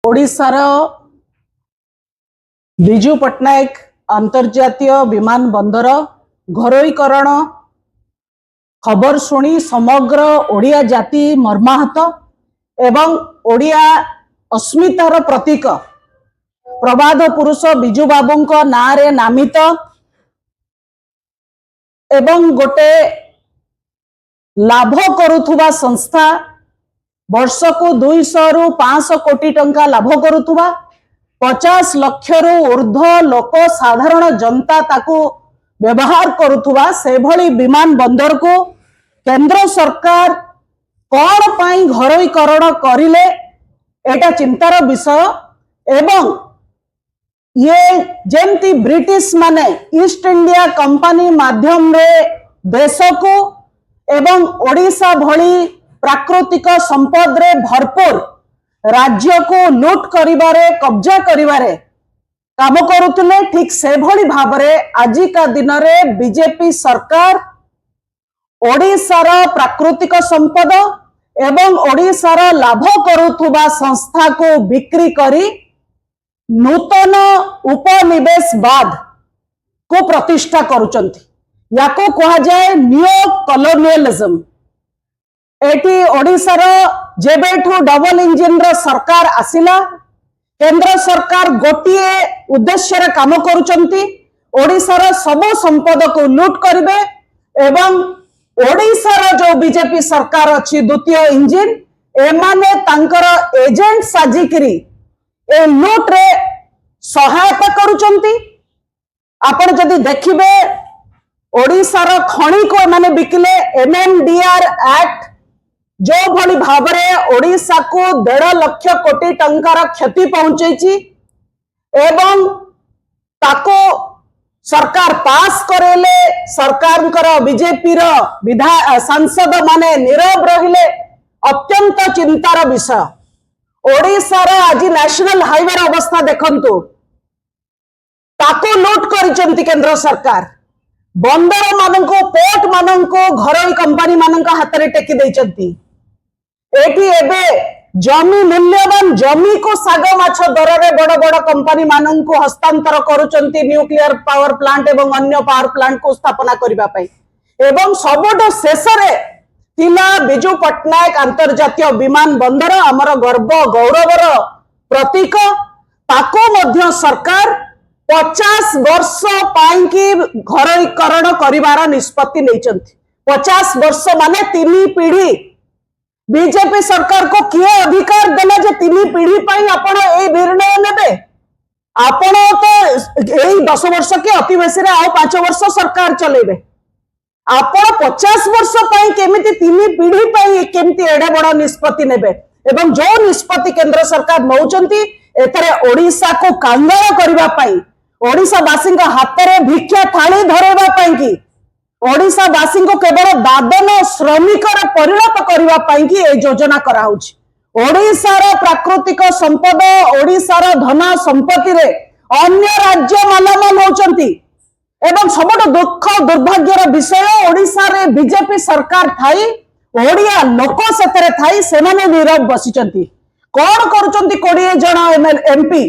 ओडिशार विजु पट्टनायक अंतर्जातीय विमान बंदर घरोईकरण खबर शुणी समग्र ओडिया जाति मर्माहत एवं ओडिया अस्मितार प्रतीक प्रबाद पुरुष विजु बाबू नारे नामित एवं गोटे लाभ करुथुवा संस्था वर्ष को 200 रु 500 कोटी टंका लाभ करुथुवा 50 लाख रु ऊर्ध्व लोक साधारण जनता ताकू व्यवहार करुथुवा से भली विमान बंदर को केंद्र सरकार कौन पाई घरोईकरण करिले एटा चिंतार विषय। एवं ये जेमती ब्रिटिश माने ईस्ट इंडिया कंपनी माध्यम रे देश को एवं ओडिशा भली प्राकृतिक संपद रे भरपूर राज्य को लूट करिबारे कब्जा करिबारे काम करुतले ठीक से भली भाबरे आजिका दिन रे बीजेपी सरकार ओडिशार प्राकृतिक संपद एवं ओडिशार लाभ करुथुबा संस्था को बिक्री करी नूतन उपनिवेशवाद को प्रतिष्ठा करुचंती। याको कहा जाए नियो कॉलोनियलिज्म। एटी ओडिशार जेबेठू डबल इंजिन रो सरकार आसिला केंद्र सरकार गोटिए उद्देश्य काम करुचंती ओडिशार सबो संपद को लूट करिवे एवं ओडिशार जो बीजेपी सरकार अच्छी द्वितीय इंजिन एमाने तांकर एजेंट साजिकरी ए लूट रे सहायता करुचंती। आपण जदि देखिबे ओडिशार खणी को माने बिकिले एमएमडीआर एक्ट जो भली भाबरे ओडिशा को 1.5 लाख कोटी टंकार क्षति पहुंचेची एवं ताको सरकार पास करेले सरकार बीजेपी रो सांसद माने नीरव रहिले अत्यंत चिंतार विषय। ओडिशार आज नेशनल हाईवे अवस्था देखंतु ताको लूट करिसेंती केंद्र सरकार बंदर माननको पोर्ट माननको घरोई कंपनी माननका हाथ रे टेकी दैचंती। एठी एबे जमी मूल्यवान जमी को साग माछ दर रे बड़ बड़ कंपनी माननको हस्तांतर करूचंती न्यूक्लियर पावर प्लांट एवं अन्य पावर प्लांट को स्थापना करिबा पई एवं सबोटो शेष रे तिला विजु पट्टनायक अंतर्जातीय विमान बंदर आमर गर्व गौरवर प्रतीक ताको मध्य सरकार 50 वर्ष पाई घरोईकरण करिवार निष्पत्ति नैचंती। 50 वर्ष माने 3 पीढ़ी बीजेपी सरकार को किए अधिकार देला जे 3 पीढ़ी पाई आपण ए निर्णय नेबे। आपण तो ए 10 वर्ष के अति बेसी रे आ 5 वर्ष सरकार चलेबे आपण 50 वर्ष पाई केमिति 3 पीढ़ी पाई केमिति एडे बड़ निष्पत्ति नेबे एवं जो निष्पत्ति केंद्र सरकार नौचंती एथरे ओडिशा को कांगाल करबा पाई ओडिशावासी हाथ में भिक्षा थाली धरवा कि ओडिशावासी को केवल दादन श्रमिक परिणत करने योजना कराउछि। ओडिशार प्राकृतिक संपद ओडिशार धन संपत्ति रे अन्य राज्य मालामाल होचंती एवं सबट दुख दुर्भाग्यर विषय ओडिशा रे बीजेपी सरकार थाई ओडिया लोक सेतरे थाई सेमाने नीरव बसिचंती। कौन करुचंती 20 जन एमपी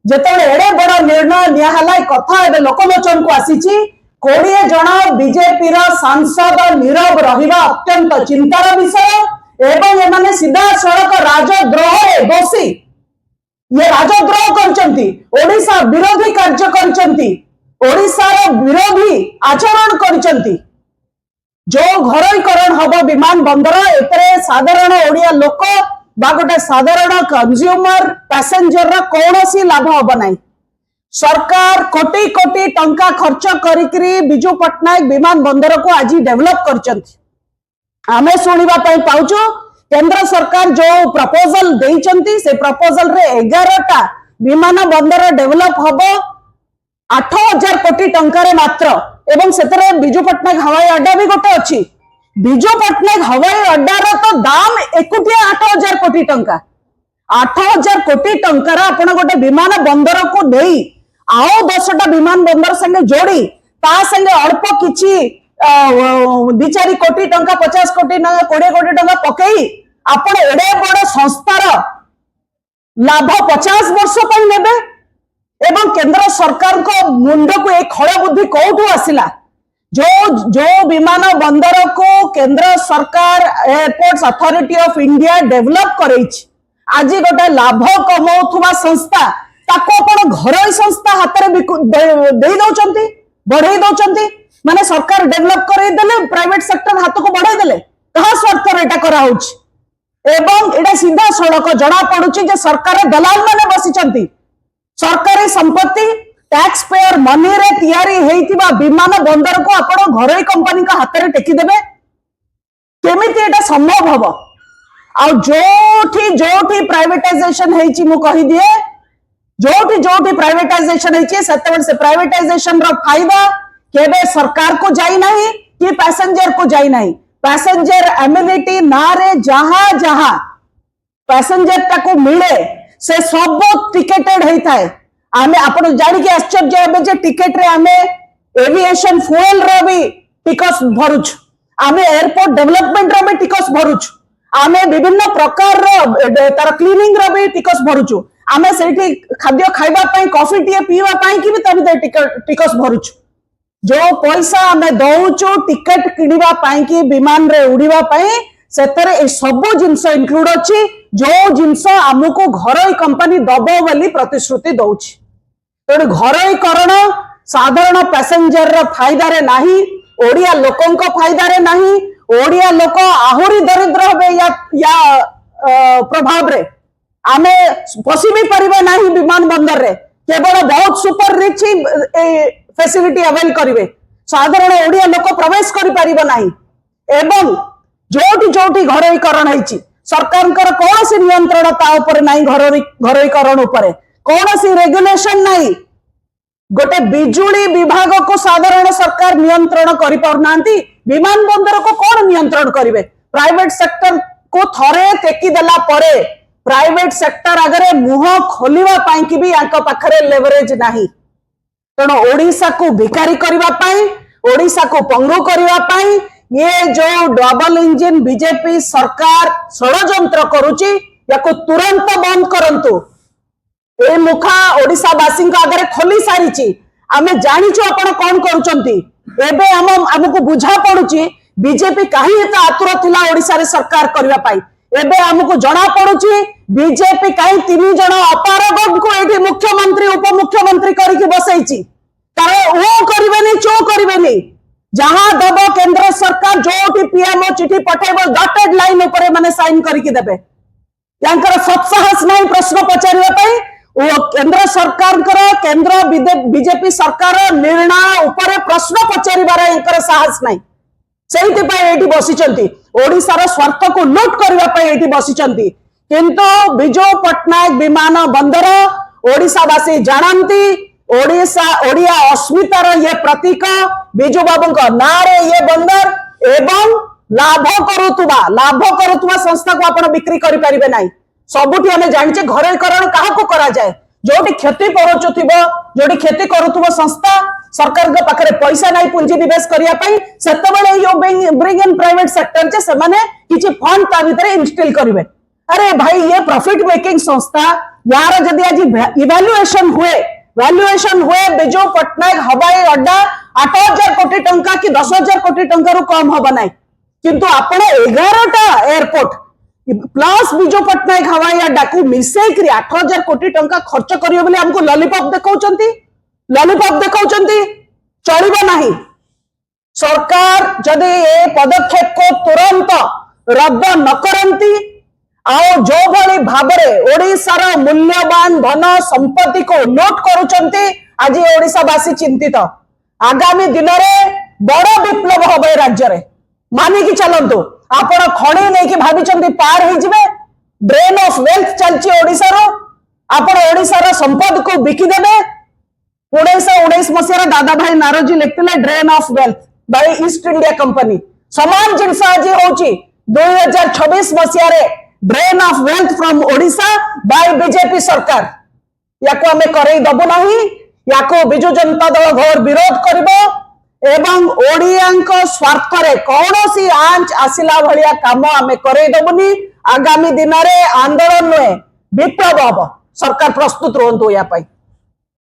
जेतेबेले एडे बड़ निर्णय नियाहला कथा एबे लोकलोचन को आसीची 20 जन बीजेपी रा सांसद नीरव रहिबा अत्यंत चिंतार विषय एवं एमाने सीधा सड़क राजद्रोह दोषी ये राजद्रोह करचंती ओडिशा विरोधी कार्य करचंती ओडिशार विरोधी आचरण करचंती। जो घरोईकरण हब विमान बंदर एतरे साधारण ओडिया लोक बा गोटे साधारण कंज्यूमर पैसेंजर कौन सी लाभ हम ना। सरकार कोटी कोटी टंका खर्च करी विजु पट्टनायक विमान बंदर को आज डेवलप कर आमे शुणा पाउचु केंद्र सरकार जो प्रपोजल देइचंती से प्रपोजल रे 11टा विमान बंदर डेवलप हब 8000 कोटी टंकार मात्र एवं सेतरे विजु पट्टनायक हवाई अड्डा भी गोटे अच्छी। विजु पट्टनायक हवाई अड्डार तो दाम एकुटिया 8000 कोटी टंका 8000 कोटी टंकार आपण गोटे विमान बंदर को नहीं आओ 10टा विमान बंदर संगे जोड़ी ता संगे अल्प किछि 2-4 कोटी टंका 50 कोटी 20 कोटी टंका पकई आपण एडे बड़ संस्थार लाभ 50 वर्ष पर नेबे एवं केंद्र सरकार को मुंड को एक खड़ बुद्धि कौटू आसिला जो जो विमान बंदर को केंद्र सरकार airports authority of India develop करेछि आज गोटे लाभ कमाउथुवा संस्था ताको अपन घरोई संस्था हाथ में दे दौचंती बढ़ाई दौचंती माने सरकार डेवलप करे देले प्राइवेट सेक्टर हाथ को बढ़ाई देले कहा स्वार्थ रे एटा करा होछि एवं एटा सीधा सड़क जना पड़ुछि जे सरकार दलाल माने बसिचंती सरकारी संपत्ति टैक्स पेयर मनी रे तैयारी हेइतिबा विमान बंदर को आपण घरोई कंपनी का हाथ में टेकी देबे केमिति एटा संभव हबो आ जोठी प्राइवेटाइजेशन हेइछि मु कहि दिए जोठी प्राइवेटाइजेशन हेइछि सेतेबेले से प्राइवेटाइजेशन रो फायदा केबे सरकार को जाई नहीं कि पैसेंजर को जाई नहीं पैसेंजर एमिनिटी ना रे जहां जहां पैसेंजर ताको मिले से सब टिकेटेड हेइथाय आमे आपण जानि के आश्चर्य हेबे जे टिकेट रे आमे एविएशन फ्यूल रो भी टिकस भरुछ आमे एयरपोर्ट डेवलपमेंट रो भी टिकस भरुछ आमे विभिन्न प्रकार रो तार क्लीनिंग रो भी टिकस भरुछु आमे सेठी खाद्य खाइबा पई कॉफी टी पीवा पई कि भी तबे टिकस भरुछु जो पैसा आमे दउचो टिकट किनिबा पई कि विमान रे उड़ीबा पई सेतरे ए सब जिंस इंक्लूड अछि जो जिंस हमको घरोई कंपनी दबो वाली प्रतिश्रुति दउछि तो घरोईकरण साधारण पैसेंजर रो फायदा रे नाही ओडिया लोकन को फायदा रे नाही ओडिया लोक आहुरी दरिद्र होबे या प्रभाव रे आमे पसी भी परिबे नाही विमान बंदर रे केवल बहुत सुपर रिच फैसिलिटी अवेल करिवे साधारण ओडिया लोक प्रवेश करि परिबो नाही एवं जोटी घरोईकरण हेछि सरकारकर कोनोसी नियंत्रण ता ऊपर नाही घरोईकरण ऊपर कोनोसी रेगुलेशन नाही गोटे बिजुली विभाग को साधारण सरकार नियंत्रण करि पारनांती विमान बंदर को कौन नियंत्रण करिवे प्राइवेट सेक्टर को थरे टेकी देला परे प्राइवेट सेक्टर आगरे मुह खोलिवा पाई कि भी आंक पाखरे लेवरेज नाही तेणु ओडिशा को भिकारी करबा पाई ओडिशा को पंगु करबा पाई ये जो डबल इंजन बीजेपी सरकार षडयंत्र करूची याको तुरंत बंद करंतु ए मुखा ओडिशा वासी आगे खोली सारी आमे जानिछु आपण कोन करूचंती एबे हमको बुझा पड़ुची बीजेपी कहीं एत आतुर थिला ओडिशा रे सरकार करबा पाई एबे हमको जणा पड़ुची बीजेपी कहीं 3 जण अपारगम को एठी मुख्यमंत्री उपमुख्यमंत्री करके बसैची कारण वो करबेनी चो करबेनी जहां दब केंद्र सरकार जोटी पीएमओ चिठी पठेबो डॉटेड लाइन ऊपर माने साइन करके देबे यांकर सत्साहस नहीं प्रश्न पचारिबा पाई वो केंद्र सरकार केंद्र बीजेपी सरकार निर्णय ऊपर प्रश्न पचारिबार एकर साहस नहीं से बसी ओडिशार स्वार्थ को लुट करने बसी किंतु विजु पट्टनायक विमान बंदर ओडिशावासी जानती ओडिशा ओडिया अस्मितार ये प्रतीक विजु बाबू ना रे ये बंदर एवं लाभ करुवा संस्था को आप बिक्री करें ना सबुठी आम जाने घरोईकरण क्या करा जाए जोटी क्षति पहुंचुव जोटी क्षति करुव संस्था सरकार के पाखे पैसा नहीं पुंजी निवेश करने ब्रिंग इन प्राइवेट सेक्टर से किसी फंड ता भीतर इंस्टॉल करेंगे अरे भाई ये प्रॉफिट मेकिंग संस्था यार जदि आज इवैल्यूएशन हुए विजु पट्टनायक हवाई अड्डा 8,000 कोटी टंका कि 10,000 कोटी टंका रु कम हम ना किंतु आपण 11टा एयरपोर्ट प्लस विजु पट्टनायक हवाई अड्डा को मिसेक 8,000 कोटी टंका खर्च करियो बोले हमको लॉलीपॉप देखाउचंती चलिबो नहीं सरकार जदि ए पदक्षेप को तुरंत रद्द न करंती आओ जो भली भाबरे ओडिशार मूल्यवान धन संपत्ति को लूट करुचंती आज ओडिशावासी चिंतित आगामी दिन में बड़ विप्लव हम ए राज्य रे मानिकी चलंतु आपण खणी नहीं कि भाविचंती पार हो जिवे ड्रेन ऑफ वेल्थ चलची ओडिशार आपण ओडिशार संपद को बिकिदेबे 1919 मसीहार दादा भाई नारोजी लिखते drain of wealth by East India Company समान जिनस आज होची 2026 मसीहार drain of wealth from Odisha by BJP सरकार याको आमे करई दबु नाही याको बिजु जनता दल घोर विरोध करिवो एवं ओडियांक स्वार्थ रे कौनसी आंच आसिला भलिया काम आमे करई दबुनी आगामी दिन रे आंदोलन में विप्लव हबो। सरकार प्रस्तुत रुहतु या पाई।